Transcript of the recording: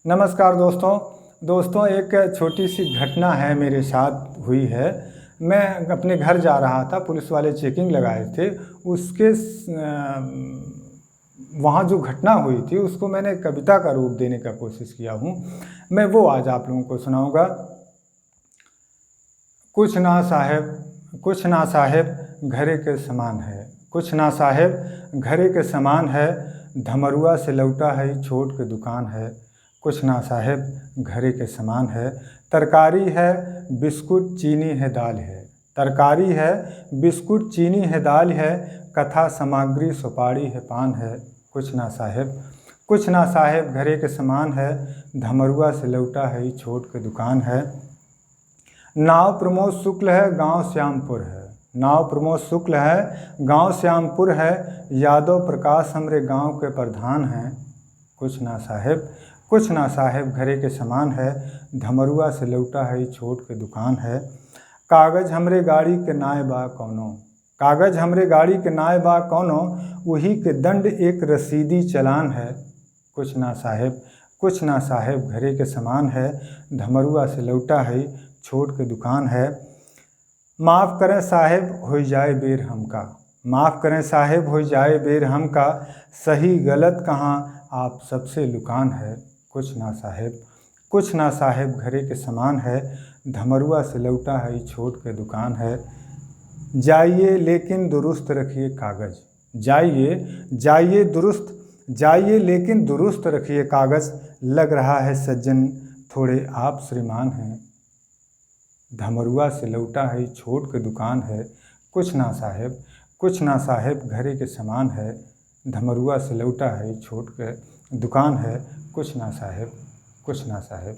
नमस्कार दोस्तों एक छोटी सी घटना है मेरे साथ हुई है। मैं अपने घर जा रहा था, पुलिस वाले चेकिंग लगाए थे। उसके वहाँ जो घटना हुई थी उसको मैंने कविता का रूप देने का कोशिश किया हूँ। मैं वो आज आप लोगों को सुनाऊँगा। कुछ ना साहेब घरे के समान है, कुछ ना साहेब घरे के समान है, धमरुआ से लौटा है छोट के दुकान है। कुछ ना साहेब घरे के समान है, तरकारी है बिस्कुट चीनी है दाल है, तरकारी है बिस्कुट चीनी है दाल है, कथा सामग्री सुपारी है पान है। कुछ ना साहेब घरे के समान है, धमरुआ से लौटा है छोट के दुकान है। नाव प्रमोद शुक्ल है गांव श्यामपुर है, नाव प्रमोद शुक्ल है गांव श्यामपुर है, यादव प्रकाश हमरे गांव के प्रधान हैं। कुछ ना साहेब घरे के समान है, धमरुआ से लौटा है छोट के दुकान है। कागज हमरे गाड़ी के नाय बा कौनो, कागज हमरे गाड़ी के नाय बा कौनो, वही के दंड एक रसीदी चलान है। कुछ ना साहेब घरे के समान है, धमरुआ से लौटा है छोट के दुकान है। माफ़ करें साहेब हो जाए बेर हमका, माफ़ करें साहेब हो जाए बेर हमका, सही गलत कहाँ आप सबसे लुकान है। कुछ ना साहेब घरे के समान है, धमरुआ से लौटा है छोट के दुकान है। जाइए लेकिन दुरुस्त रखिए कागज़, जाइए लेकिन दुरुस्त रखिए कागज़, लग रहा है सज्जन थोड़े आप श्रीमान हैं। धमरुआ से लौटा है छोट के दुकान है। कुछ ना साहेब घरे के समान है, धमरुआ से लौटा है छोट के दुकान है। कुछ ना साहेब